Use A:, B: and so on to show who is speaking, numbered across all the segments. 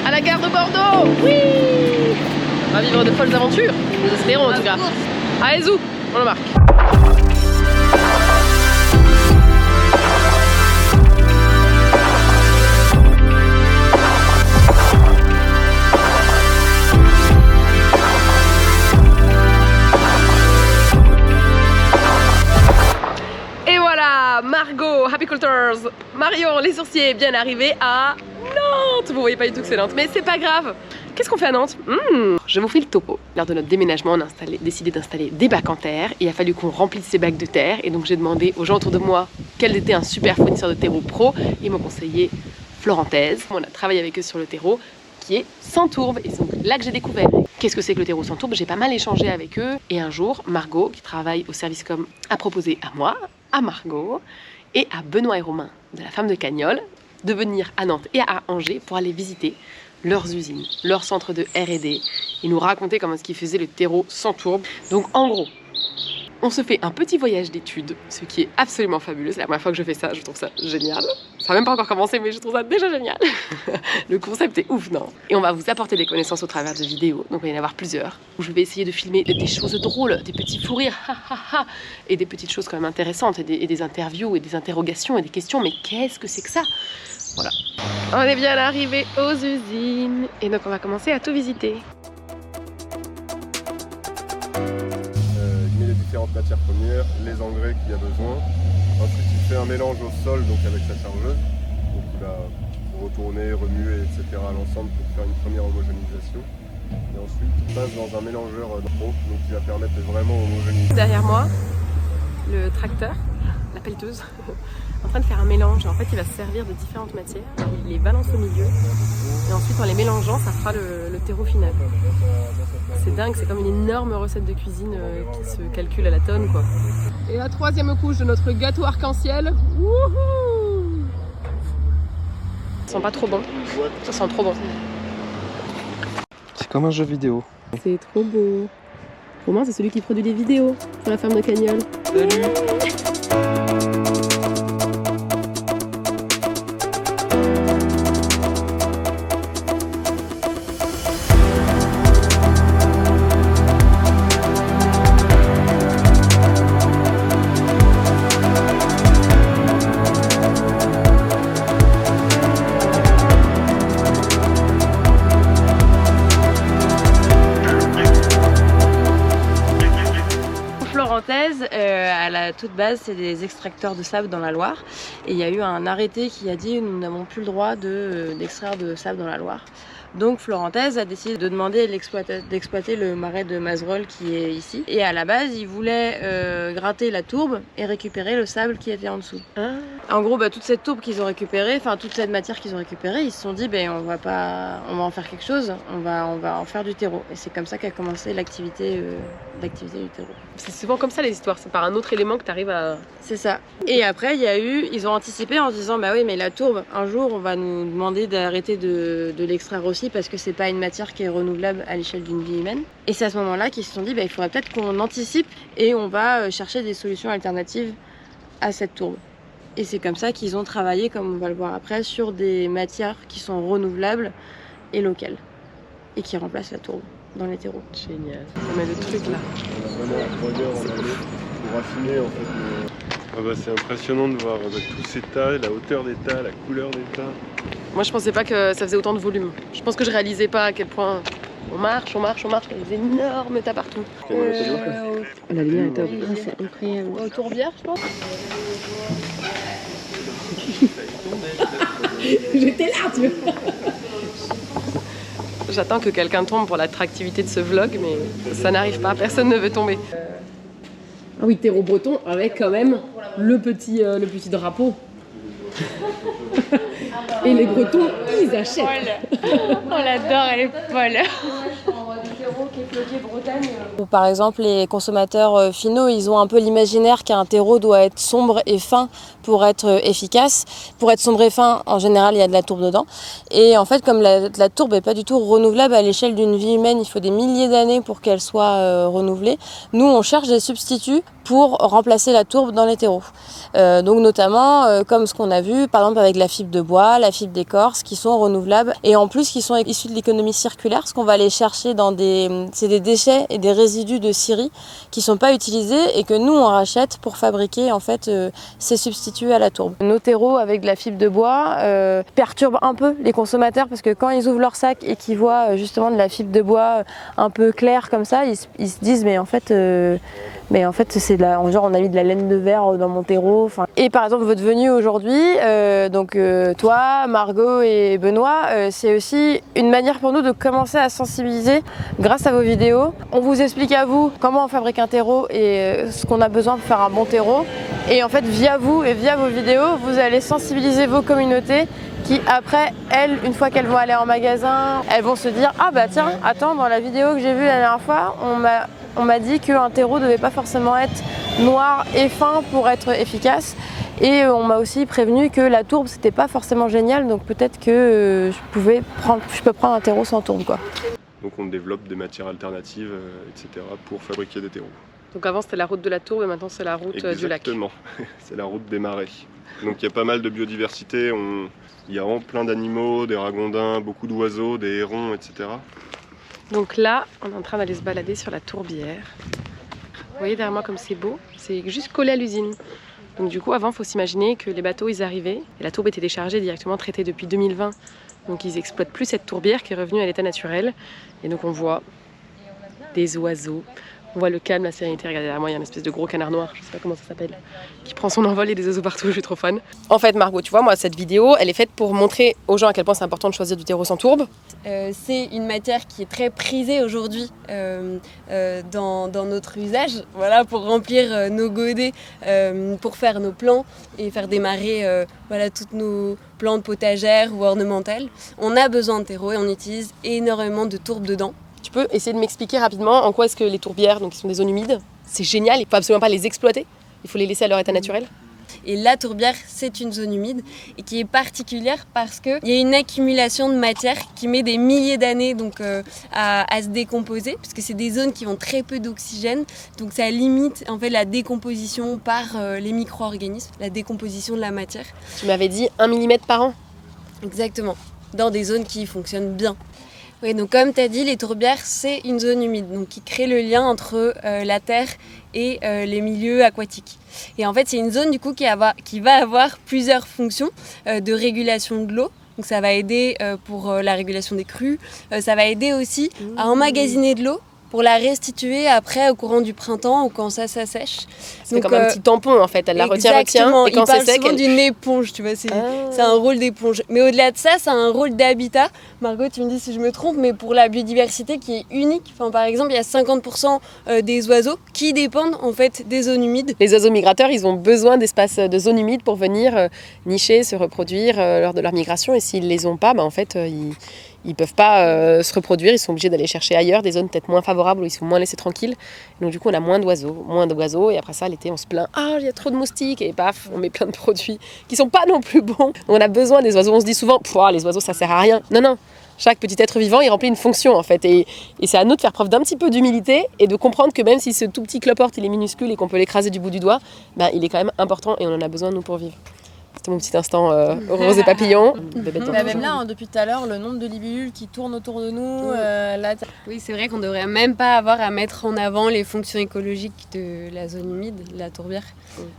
A: à la gare de Bordeaux. Oui, on va vivre de folles aventures, nous espérons en tout cas. Allez zou, on embarque. Margot, Happyculters, Marion, les sourciers, bien arrivés à Nantes. Vous voyez pas du tout que c'est Nantes, mais c'est pas grave. Qu'est-ce qu'on fait à Nantes? Je vous fais le topo. Lors de notre déménagement, on a décidé d'installer des bacs en terre. Il a fallu qu'on remplisse ces bacs de terre. Et donc j'ai demandé aux gens autour de moi quel était un super fournisseur de terreau pro. Ils m'ont conseillé Florentaise. On a travaillé avec eux sur le terreau qui est sans tourbe. Et c'est donc là que j'ai découvert. Qu'est-ce que c'est que le terreau sans tourbe? J'ai pas mal échangé avec eux. Et un jour, Margot, qui travaille au service com, a proposé à moi, à Margot et à Benoît et Romain de la Femme de Cagnols de venir à Nantes et à Angers pour aller visiter leurs usines, leur centre de R&D et nous raconter comment est-ce qu'ils faisaient le terreau sans tourbe. Donc en gros, on se fait un petit voyage d'études, ce qui est absolument fabuleux. C'est la première fois que je fais ça, je trouve ça génial. Ça n'a même pas encore commencé, mais je trouve ça déjà génial. Le concept est ouf, non? Et on va vous apporter des connaissances au travers de vidéos, donc il va y en avoir plusieurs. Je vais essayer de filmer des choses drôles, des petits fous rires, et des petites choses quand même intéressantes, et des interviews, et des interrogations, et des questions. Mais qu'est-ce que c'est que ça? Voilà. On est bien arrivé aux usines, et donc on va commencer à tout visiter.
B: Différentes matières premières, les engrais qu'il y a besoin. Ensuite il fait un mélange au sol donc avec sa chargeuse. Donc il va retourner, remuer, etc. l'ensemble pour faire une première homogénéisation. Et ensuite il passe dans un mélangeur donc qui va permettre de vraiment homogénéiser.
A: Derrière moi, le tracteur, la pelleteuse, en train de faire un mélange. En fait il va se servir de différentes matières, il les balance au milieu et ensuite en les mélangeant ça fera le terreau final. C'est dingue, c'est comme une énorme recette de cuisine qui se calcule à la tonne quoi. Et la troisième couche de notre gâteau arc-en-ciel. Wouhou! Ça sent pas trop bon. Ça sent trop bon.
B: C'est comme un jeu vidéo.
A: C'est trop beau. Romain c'est celui qui produit des vidéos pour la Femme de Cagnols.
B: Salut!
C: À la toute base, c'est des extracteurs de sable dans la Loire. Et il y a eu un arrêté qui a dit nous n'avons plus le droit d'extraire de sable dans la Loire. Donc Florentaise a décidé de demander d'exploiter le marais de Mazerolles qui est ici. Et à la base, ils voulaient gratter la tourbe et récupérer le sable qui était en dessous. En gros, toute cette tourbe qu'ils ont récupérée, enfin toute cette matière qu'ils ont récupérée, ils se sont dit on va en faire quelque chose, on va en faire du terreau. Et c'est comme ça qu'a commencé l'activité du terreau.
A: C'est souvent comme ça les histoires, c'est par un autre élément que tu arrives à...
C: C'est ça. Et après, ils ont anticipé en se disant oui, mais la tourbe, un jour, on va nous demander d'arrêter de l'extraire aussi parce que c'est pas une matière qui est renouvelable à l'échelle d'une vie humaine. Et c'est à ce moment-là qu'ils se sont dit il faudrait peut-être qu'on anticipe et on va chercher des solutions alternatives à cette tourbe. Et c'est comme ça qu'ils ont travaillé, comme on va le voir après, sur des matières qui sont renouvelables et locales et qui remplacent la tourbe dans les terreaux.
A: Génial. On met le truc là.
B: On a vraiment un regard en allée pour affiner en fait. C'est impressionnant de voir tous ces tas, la hauteur des tas, la couleur des tas.
A: Moi je pensais pas que ça faisait autant de volume. Je pense que je réalisais pas à quel point on marche, il y a des énormes tas partout. La lumière est top.
C: C'est incroyable.
A: Aux tourbières je pense.
C: J'étais là, tu vois.
A: J'attends que quelqu'un tombe pour l'attractivité de ce vlog, mais ça n'arrive pas, personne ne veut tomber. Ah oui, terreau breton avec quand même le petit drapeau. Et les Bretons, ils achètent.
C: On l'adore, elle est folle. Ou par exemple, les consommateurs finaux, ils ont un peu l'imaginaire qu'un terreau doit être sombre et fin pour être efficace. Pour être sombre et fin, en général, il y a de la tourbe dedans. Et en fait, comme la tourbe n'est pas du tout renouvelable à l'échelle d'une vie humaine, il faut des milliers d'années pour qu'elle soit renouvelée. Nous, on cherche des substituts pour remplacer la tourbe dans les terreaux. Donc notamment, comme ce qu'on a vu, par exemple avec la fibre de bois, la fibre d'écorce, qui sont renouvelables et en plus qui sont issus de l'économie circulaire, ce qu'on va aller chercher dans c'est des déchets et des résidus de scierie qui sont pas utilisés et que nous on rachète pour fabriquer en fait ces substituts à la tourbe. Nos terreaux avec de la fibre de bois perturbent un peu les consommateurs parce que quand ils ouvrent leur sac et qu'ils voient justement de la fibre de bois un peu claire comme ça, ils se disent mais en fait c'est genre on a mis de la laine de verre dans mon terreau. Et par exemple votre venue aujourd'hui, toi, Margot et Benoît, c'est aussi une manière pour nous de commencer à sensibiliser grâce à vos vidéos. On vous explique à vous comment on fabrique un terreau et ce qu'on a besoin pour faire un bon terreau. Et en fait via vous et via vos vidéos, vous allez sensibiliser vos communautés qui après, elles, une fois qu'elles vont aller en magasin, elles vont se dire « Ah bah tiens, attends, dans la vidéo que j'ai vue la dernière fois, on m'a dit qu'un terreau ne devait pas forcément être noir et fin pour être efficace. Et on m'a aussi prévenu que la tourbe, c'était pas forcément génial, donc peut-être que je peux prendre un terreau sans tourbe, quoi. »
B: Donc on développe des matières alternatives, etc. pour fabriquer des terreaux.
A: Donc avant c'était la route de la tourbe et maintenant c'est la route du lac.
B: Exactement, c'est la route des marais. Donc il y a pas mal de biodiversité, il y a vraiment plein d'animaux, des ragondins, beaucoup d'oiseaux, des hérons, etc.
A: Donc là, on est en train d'aller se balader sur la tourbière. Vous voyez derrière moi comme c'est beau, c'est juste collé à l'usine. Donc du coup avant il faut s'imaginer que les bateaux ils arrivaient et la tourbe était déchargée directement, traitée depuis 2020. Donc ils exploitent plus cette tourbière qui est revenue à l'état naturel. Et donc on voit des oiseaux, on voit le calme, la sérénité. Regardez derrière moi, il y a une espèce de gros canard noir, je sais pas comment ça s'appelle, qui prend son envol et des oiseaux partout, je suis trop fan. En fait Margot, tu vois, moi cette vidéo, elle est faite pour montrer aux gens à quel point c'est important de choisir du terreau sans tourbe.
D: C'est une matière qui est très prisée aujourd'hui dans notre usage, voilà, pour remplir nos godets, pour faire nos plants et faire démarrer toutes nos plantes potagères ou ornementales. On a besoin de terreau et on utilise énormément de tourbe dedans.
A: Tu peux essayer de m'expliquer rapidement en quoi est-ce que les tourbières, donc qui sont des zones humides, c'est génial, il ne faut absolument pas les exploiter, il faut les laisser à leur état naturel.
D: Et la tourbière, c'est une zone humide et qui est particulière parce qu'il y a une accumulation de matière qui met des milliers d'années à se décomposer, parce que c'est des zones qui ont très peu d'oxygène, donc ça limite en fait la décomposition par les micro-organismes, la décomposition de la matière.
A: Tu m'avais dit 1 mm par an.
D: Exactement, dans des zones qui fonctionnent bien. Oui, donc comme tu as dit, les tourbières, c'est une zone humide, donc qui crée le lien entre la terre et les milieux aquatiques. Et en fait, c'est une zone du coup qui va avoir plusieurs fonctions de régulation de l'eau. Donc ça va aider pour la régulation des crues, ça va aider aussi à emmagasiner de l'eau pour la restituer après au courant du printemps ou quand ça s'assèche.
A: C'est comme un petit tampon en fait, elle la retient et quand c'est sec...
D: Il parle souvent d'une éponge, tu vois, c'est un rôle d'éponge. Mais au-delà de ça, c'est un rôle d'habitat. Margot, tu me dis si je me trompe, mais pour la biodiversité qui est unique. Enfin, par exemple, il y a 50% des oiseaux qui dépendent en fait des zones humides.
A: Les oiseaux migrateurs, ils ont besoin d'espaces de zones humides pour venir nicher, se reproduire lors de leur migration. Et s'ils les ont pas, en fait, ils peuvent pas se reproduire, ils sont obligés d'aller chercher ailleurs, des zones peut-être moins favorables où ils sont moins laissés tranquilles. Et donc du coup on a moins d'oiseaux et après ça l'été on se plaint, ah il y a trop de moustiques et paf, on met plein de produits qui sont pas non plus bons. On a besoin des oiseaux, on se dit souvent, les oiseaux ça sert à rien. Non, chaque petit être vivant il remplit une fonction en fait et c'est à nous de faire preuve d'un petit peu d'humilité et de comprendre que même si ce tout petit cloporte il est minuscule et qu'on peut l'écraser du bout du doigt, il est quand même important et on en a besoin nous pour vivre. C'était mon petit instant rose et papillon.
C: Même là, depuis tout à l'heure, le nombre de libellules qui tournent autour de nous.
D: Oui, c'est vrai qu'on ne devrait même pas avoir à mettre en avant les fonctions écologiques de la zone humide, la tourbière,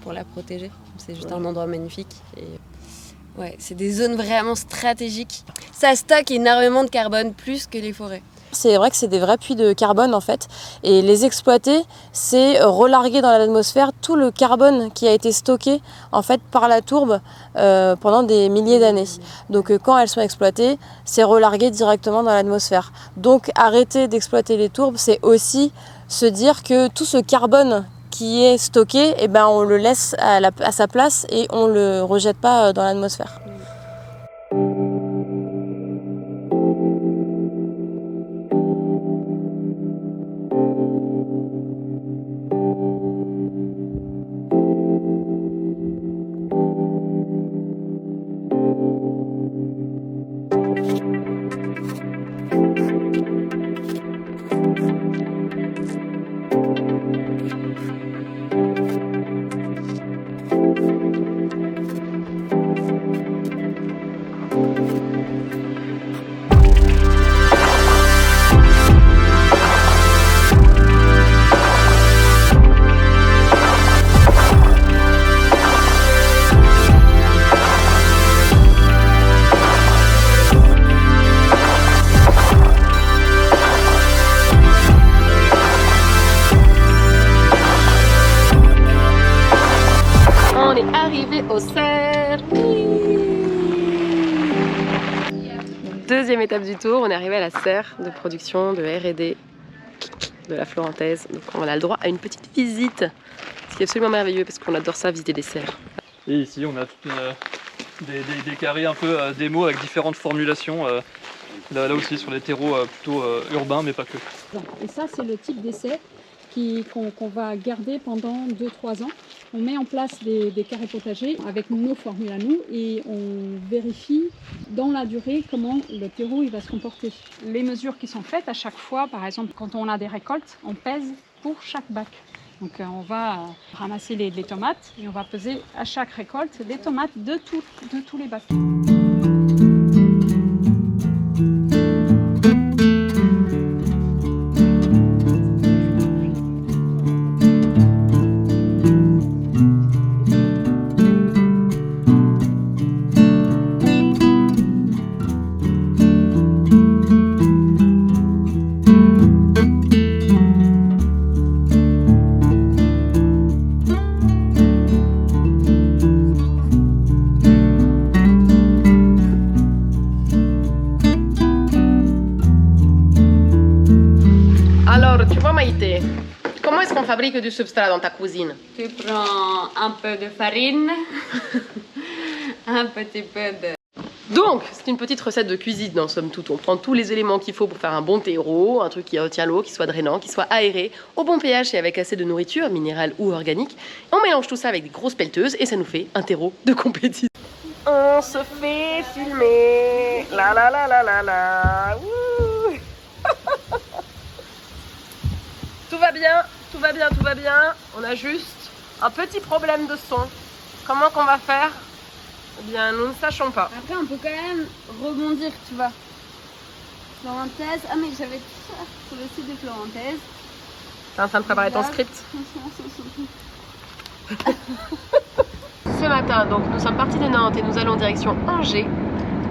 D: pour la protéger. C'est juste un endroit magnifique. Et... c'est des zones vraiment stratégiques. Ça stocke énormément de carbone, plus que les forêts.
C: C'est vrai que c'est des vrais puits de carbone en fait, et les exploiter, c'est relarguer dans l'atmosphère tout le carbone qui a été stocké en fait par la tourbe pendant des milliers d'années. Donc quand elles sont exploitées, c'est relargué directement dans l'atmosphère. Donc arrêter d'exploiter les tourbes, c'est aussi se dire que tout ce carbone qui est stocké, on le laisse à sa place et on le rejette pas dans l'atmosphère.
A: serre. Deuxième étape du tour, on est arrivé à la serre de production de R&D de la Florentaise. Donc on a le droit à une petite visite, ce qui est absolument merveilleux parce qu'on adore ça, visiter des serres.
E: Et ici on a toute des carrés un peu démo avec différentes formulations. Là aussi sur les terreaux plutôt urbains mais pas que.
F: Et ça c'est le type d'essai qu'on va garder pendant 2-3 ans. On met en place des carrés potagers avec nos formules à nous et on vérifie dans la durée comment le terreau il va se comporter. Les mesures qui sont faites à chaque fois, par exemple quand on a des récoltes, on pèse pour chaque bac. Donc on va ramasser les tomates et on va peser à chaque récolte les tomates de tous les bacs.
A: Maïté, comment est-ce qu'on fabrique du substrat dans ta cuisine?
D: Tu prends un peu de farine, un petit peu de...
A: Donc, c'est une petite recette de cuisine en somme toute. On prend tous les éléments qu'il faut pour faire un bon terreau, un truc qui retient l'eau, qui soit drainant, qui soit aéré, au bon pH et avec assez de nourriture, minérale ou organique. On mélange tout ça avec des grosses pelleteuses et ça nous fait un terreau de compétition. On se fait filmer. La la la la la la. Tout va bien, tout va bien, tout va bien. On a juste un petit problème de son. Comment qu'on va faire? Eh bien, nous ne sachons pas.
D: Après, on peut quand même rebondir, tu vois. Florentaise. Ah, mais j'avais tout ça sur le site de Florentaise.
A: T'es en train de préparer ton script? Ce matin, donc, nous sommes partis de Nantes et nous allons en direction Angers,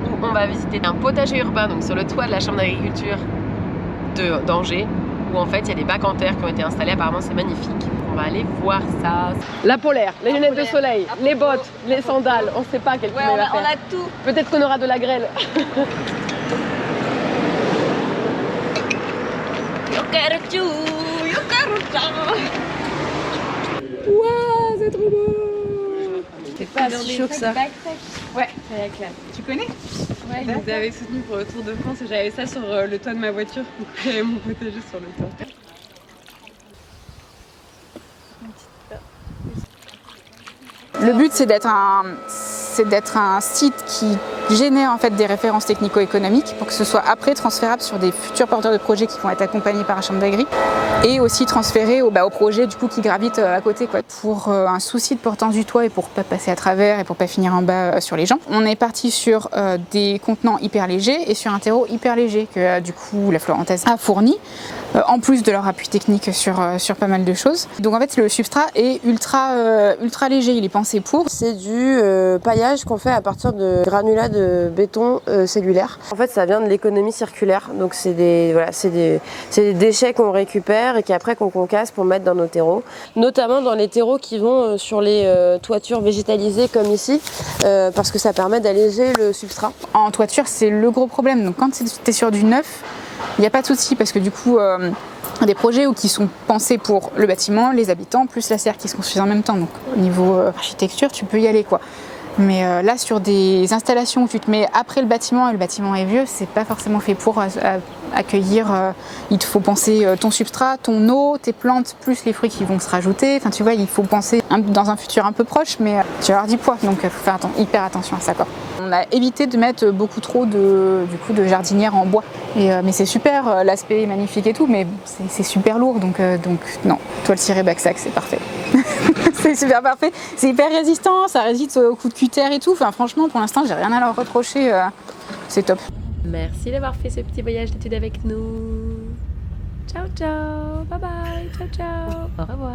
A: où on va visiter un potager urbain, donc sur le toit de la chambre d'agriculture d'Angers, où en fait il y a des bacs en terre qui ont été installés. Apparemment, c'est magnifique. On va aller voir ça. La polaire, les lunettes de soleil, les bottes, les sandales. On ne sait pas quel climat il va faire.
D: On a tout.
A: Peut-être qu'on aura de la grêle. Waouh, c'est trop beau.
C: C'est pas si chaud que ça.
F: Ouais, ça y est, clair. Tu connais?
C: Ouais, ils nous avaient soutenus pour le Tour de France et j'avais ça sur le toit de ma voiture. Donc j'avais mon potager sur le toit.
G: Le but, c'est d'être un site qui génère en fait des références technico-économiques pour que ce soit après transférable sur des futurs porteurs de projets qui vont être accompagnés par la Chambre d'Agri et aussi transféré aux projets du coup qui gravitent à côté, quoi. Pour un souci de portance du toit et pour pas passer à travers et pour pas finir en bas sur les gens, on est parti sur des contenants hyper légers et sur un terreau hyper léger que du coup la Florentaise a fourni, en plus de leur appui technique sur pas mal de choses. Donc en fait le substrat est ultra léger, il est pensé pour.
C: C'est du paillage qu'on fait à partir de granulats de béton cellulaire. En fait, ça vient de l'économie circulaire. Donc c'est des déchets qu'on récupère et qu'après qu'on concasse pour mettre dans nos terreaux. Notamment dans les terreaux qui vont sur les toitures végétalisées comme ici, parce que ça permet d'alléger le substrat.
G: En toiture, c'est le gros problème. Donc quand tu es sur du neuf, il n'y a pas de souci parce que du coup, des projets qui sont pensés pour le bâtiment, les habitants, plus la serre qui se construisent en même temps. Donc au niveau architecture, tu peux y aller, quoi. Mais là, sur des installations où tu te mets après le bâtiment et le bâtiment est vieux, c'est pas forcément fait pour accueillir. Il te faut penser ton substrat, ton eau, tes plantes, plus les fruits qui vont se rajouter. Enfin, tu vois, il faut penser dans un futur un peu proche, mais tu vas avoir du poids, donc il faut faire hyper attention à ça, quoi. On a évité de mettre beaucoup trop de jardinières en bois. Mais c'est super, l'aspect est magnifique et tout, mais c'est super lourd, donc non. Toile cirée Baxac, c'est parfait. C'est super parfait. C'est hyper résistant, ça résiste aux coups de cutter et tout. Enfin, franchement, pour l'instant, j'ai rien à leur reprocher. C'est top.
A: Merci d'avoir fait ce petit voyage d'études avec nous. Ciao, ciao. Bye bye. Ciao, ciao. Au revoir.